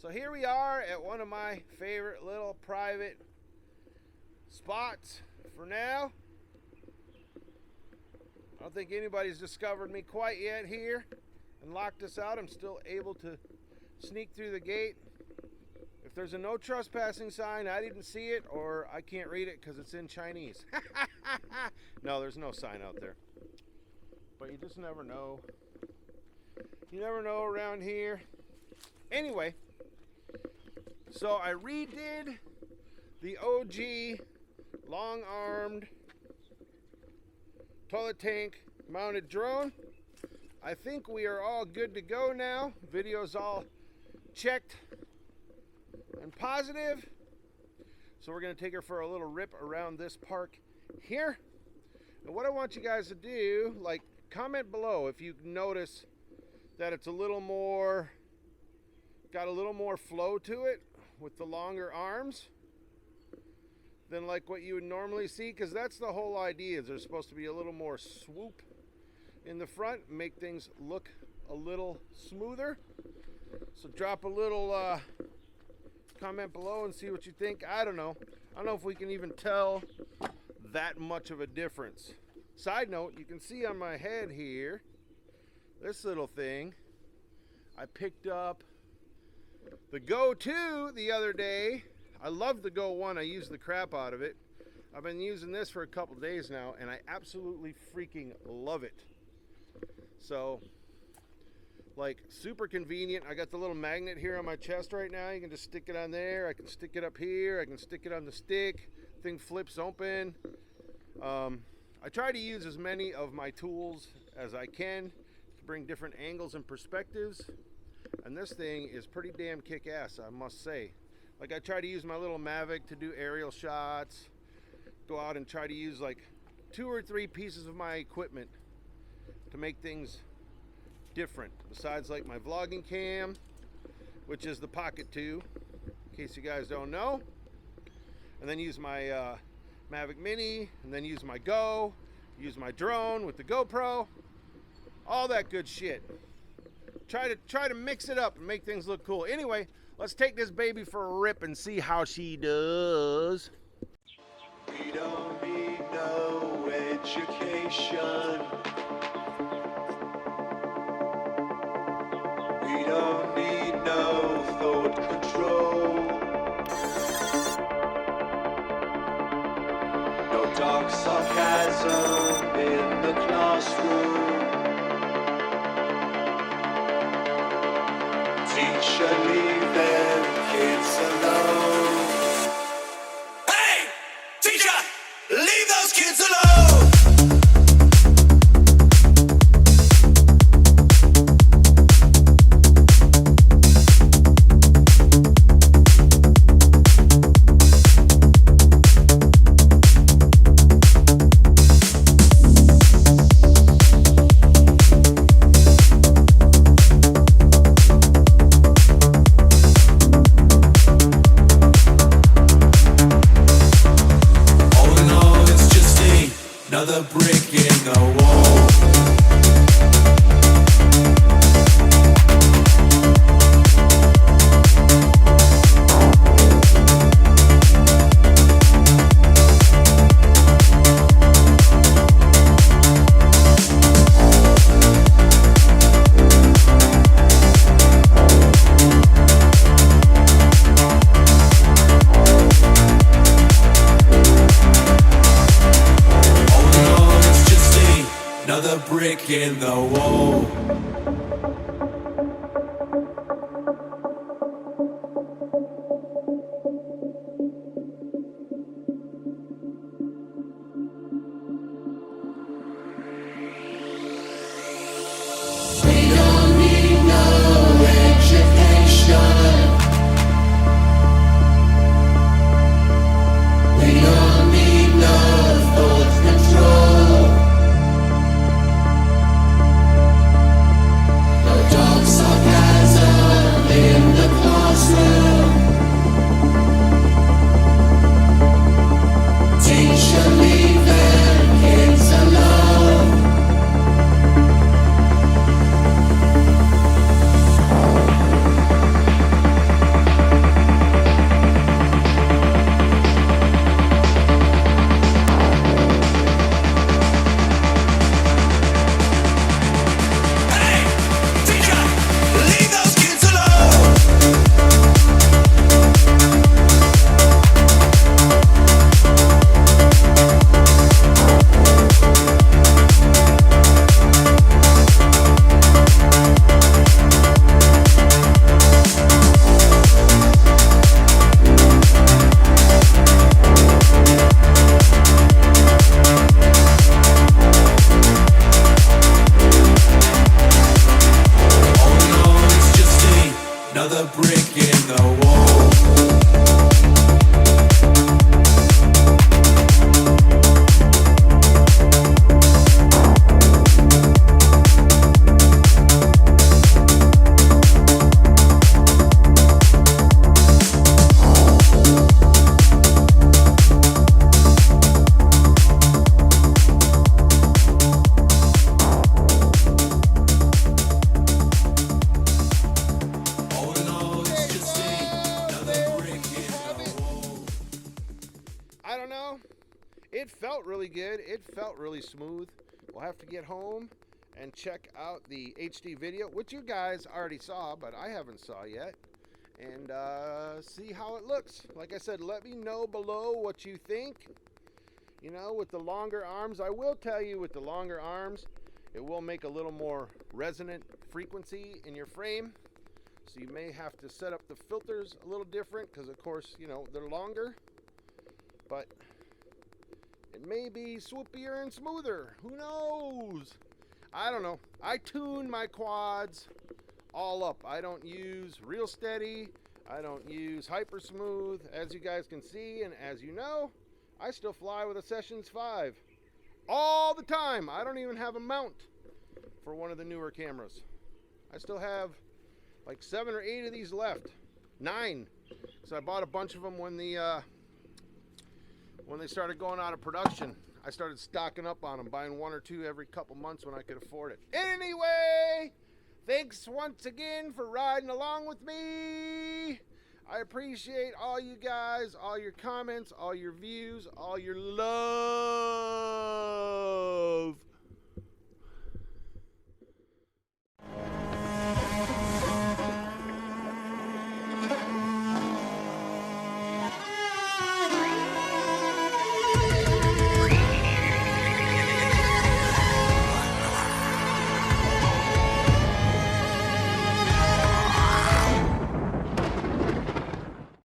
So here we are at one of my favorite little private spots for now. I don't think anybody's discovered me quite yet here and locked us out. I'm still able to sneak through the gate. If there's a no trespassing sign, I didn't see it, or I can't read it because it's in Chinese. No, there's no sign out there. But you just never know. You never know around here. Anyway, so I redid the OG long-armed toilet tank mounted drone. I think we are all good to go now. Video's all checked and positive. So we're gonna take her for a little rip around this park here. And what I want you guys to do, like, comment below if you notice that it's a little more, got a little more flow to it with the longer arms than like what you would normally see, because that's the whole idea, is there's supposed to be a little more swoop in the front, make things look a little smoother. So drop a little comment below and see what you think. I don't know if we can even tell that much of a difference. Side note, you can see on my head here, this little thing, I picked up the Go 2 the other day. I love the Go 1. I used the crap out of it. I've been using this for a couple days now, and I absolutely freaking love it. So, like, super convenient. I got the little magnet here on my chest right now. You can just stick it on there. I can stick it up here. I can stick it on the stick. Thing flips open. I try to use as many of my tools as I can to bring different angles and perspectives. And this thing is pretty damn kick-ass, I must say. Like, I try to use my little Mavic to do aerial shots, go out and try to use like 2 or 3 pieces of my equipment to make things different. Besides, like, my vlogging cam, which is the Pocket 2, in case you guys don't know. And then use my Mavic Mini, and then use my Go, use my drone with the GoPro, all that good shit. Try to mix it up and make things look cool. Anyway, let's take this baby for a rip and see how she does. We don't need no education. We don't need no thought control. No dark sarcasm in the classroom. Teacher, leave them kids alone. Hey! Teacher! Leave those kids alone! Another brick in the wall. Another brick in the wall. We don't need no education. We don't need no thought control. don't know. It felt really good. It felt really smooth. We'll have to get home and check out the HD video, which you guys already saw, but I haven't saw yet, and see how it looks. Like I said, let me know below what you think. You know, with the longer arms, I will tell you, with the longer arms, it will make a little more resonant frequency in your frame. So you may have to set up the filters a little different because, of course, you know, they're longer. But it may be swoopier and smoother. Who knows? I don't know. I tune my quads all up. I don't use real steady. I don't use hyper smooth. As you guys can see, and as you know, I still fly with a Sessions 5 all the time. I don't even have a mount for one of the newer cameras. I still have like 7 or 8 of these left. 9. So I bought a bunch of them when they started going out of production. I started stocking up on them, buying 1 or 2 every couple months when I could afford it. Anyway, thanks once again for riding along with me. I appreciate all you guys, all your comments, all your views, all your love.